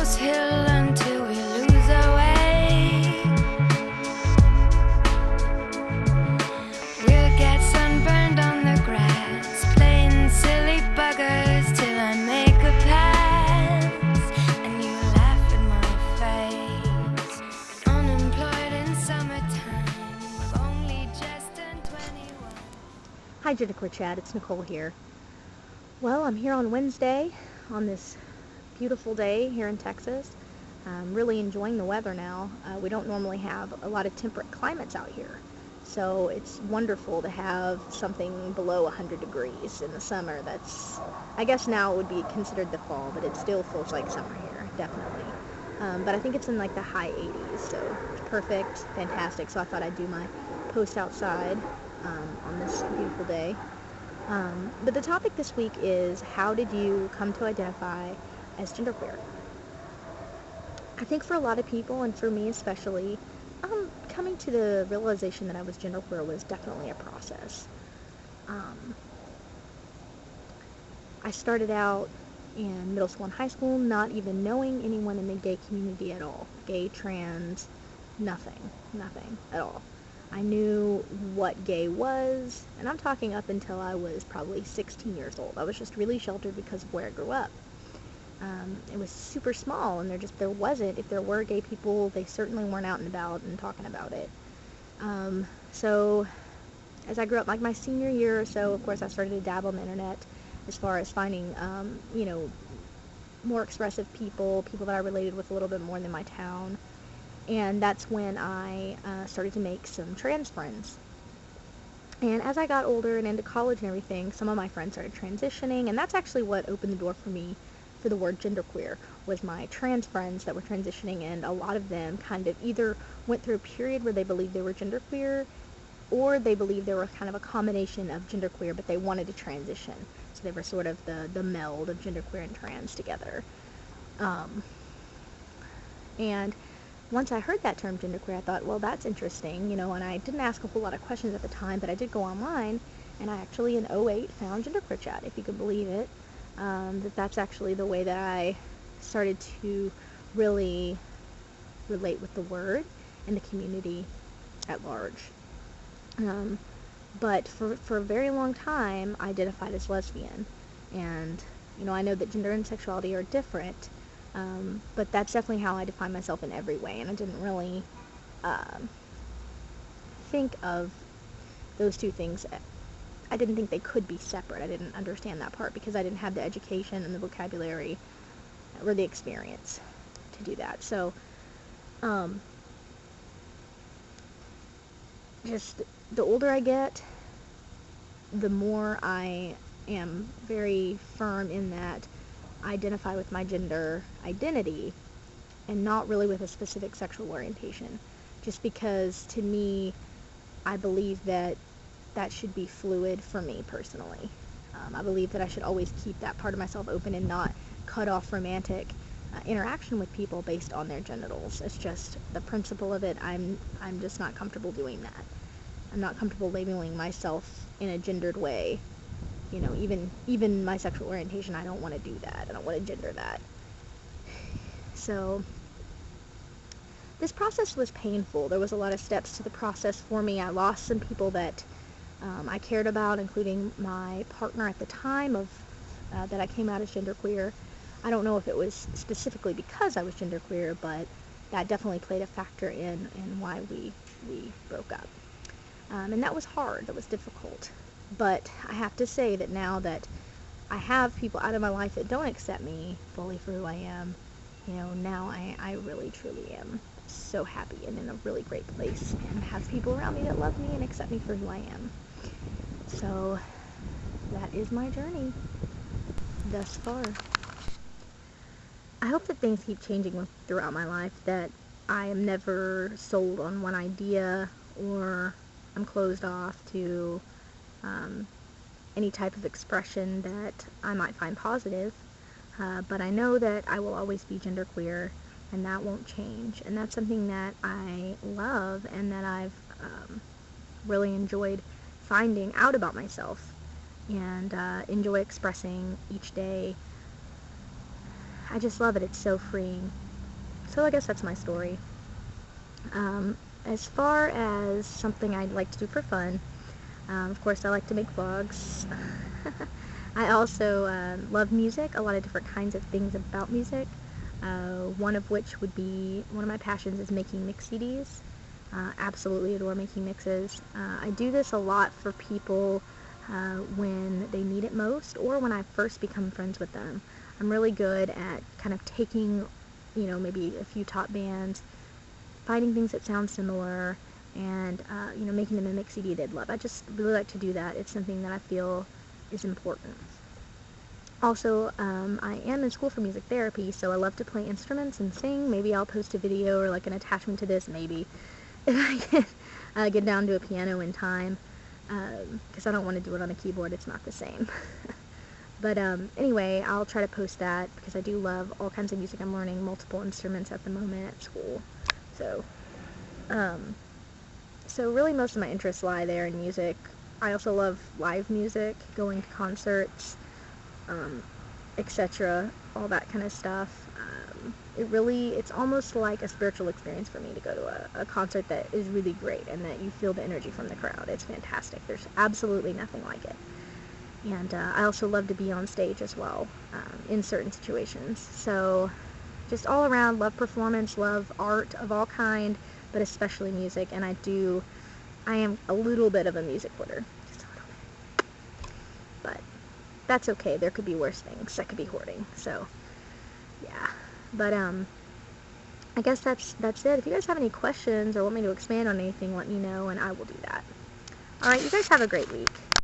this hill until we lose our way. We'll get sunburned on the grass, playing silly buggers till I make a pass, and you laugh in my face. Unemployed in summertime, we've only just turned 21. Hi genderqueer chat, it's Nicole here. Well, I'm here on Wednesday on this beautiful day here in Texas. I'm really enjoying the weather now. We don't normally have a lot of temperate climates out here, so it's wonderful to have something below 100 degrees in the summer. That's, I guess now it would be considered the fall, but it still feels like summer here, definitely. But I think it's in like the high 80s, so it's perfect, fantastic. So I thought I'd do my post outside on this beautiful day. But the topic this week is, how did you come to identify as genderqueer? I think for a lot of people, and for me especially, coming to the realization that I was genderqueer was definitely a process. I started out in middle school and high school not even knowing anyone in the gay community at all. Gay, trans, nothing at all. I knew what gay was, and I'm talking up until I was probably 16 years old. I was just really sheltered because of where I grew up. It was super small, and there wasn't, if there were gay people, they certainly weren't out and about and talking about it. So as I grew up, like my senior year or so, of course, I started to dabble on the internet as far as finding, more expressive people that I related with a little bit more than my town. And that's when I started to make some trans friends. And as I got older and into college and everything, some of my friends started transitioning, and that's actually what opened the door for me for the word genderqueer, was my trans friends that were transitioning, and a lot of them kind of either went through a period where they believed they were genderqueer, or they believed they were kind of a combination of genderqueer, but they wanted to transition. So they were sort of the meld of genderqueer and trans together. And once I heard that term genderqueer, I thought, well, that's interesting, and I didn't ask a whole lot of questions at the time, but I did go online, and I actually in '08 found genderqueer chat, if you could believe it. That's actually the way that I started to really relate with the word and the community at large. But for a very long time, I identified as lesbian, and I know that gender and sexuality are different. But that's definitely how I define myself in every way, and I didn't really think of those two things. I didn't think they could be separate. I didn't understand that part because I didn't have the education and the vocabulary or the experience to do that. So, just the older I get, the more I am very firm in that I identify with my gender identity and not really with a specific sexual orientation, just because to me I believe that should be fluid for me personally. I believe that I should always keep that part of myself open and not cut off romantic interaction with people based on their genitals. It's just the principle of it. I'm just not comfortable doing that. I'm not comfortable labeling myself in a gendered way. Even my sexual orientation, I don't want to do that. I don't want to gender that. So this process was painful. There was a lot of steps to the process for me. I lost some people that I cared about, including my partner at the time that I came out as genderqueer. I don't know if it was specifically because I was genderqueer, but that definitely played a factor in why we broke up. And that was hard. That was difficult. But I have to say that now that I have people out of my life that don't accept me fully for who I am, now I really truly am so happy and in a really great place, and have people around me that love me and accept me for who I am. So that is my journey thus far. I hope that things keep changing throughout my life, that I am never sold on one idea or I'm closed off to any type of expression that I might find positive, but I know that I will always be genderqueer, and that won't change, and that's something that I love and that I've really enjoyed finding out about myself, and enjoy expressing each day I just love it. It's so freeing. So I guess that's my story. As far as something I'd like to do for fun, of course I like to make vlogs. I also love music, a lot of different kinds of things about music. One of which would be, one of my passions is making mix CDs. Absolutely adore making mixes. I do this a lot for people when they need it most, or when I first become friends with them. I'm really good at kind of taking, maybe a few top bands, finding things that sound similar, and making them a mix CD they'd love. I just really like to do that. It's something that I feel is important. Also, I am in school for music therapy, so I love to play instruments and sing. Maybe I'll post a video or like an attachment to this, maybe, if I can get down to a piano in time, because I don't want to do it on a keyboard. It's not the same. But anyway, I'll try to post that because I do love all kinds of music. I'm learning multiple instruments at the moment at school. So really most of my interests lie there in music. I also love live music, going to concerts, etc., all that kind of stuff. It's almost like a spiritual experience for me to go to a concert that is really great and that you feel the energy from the crowd. It's fantastic. There's absolutely nothing like it. And I also love to be on stage as well, in certain situations. So just all around, love performance, love art of all kind, but especially music. And I am a little bit of a music hoarder, just a little bit. But that's okay. There could be worse things. I could be hoarding. So yeah. But I guess that's it. If you guys have any questions or want me to expand on anything, let me know and I will do that. Alright, you guys have a great week.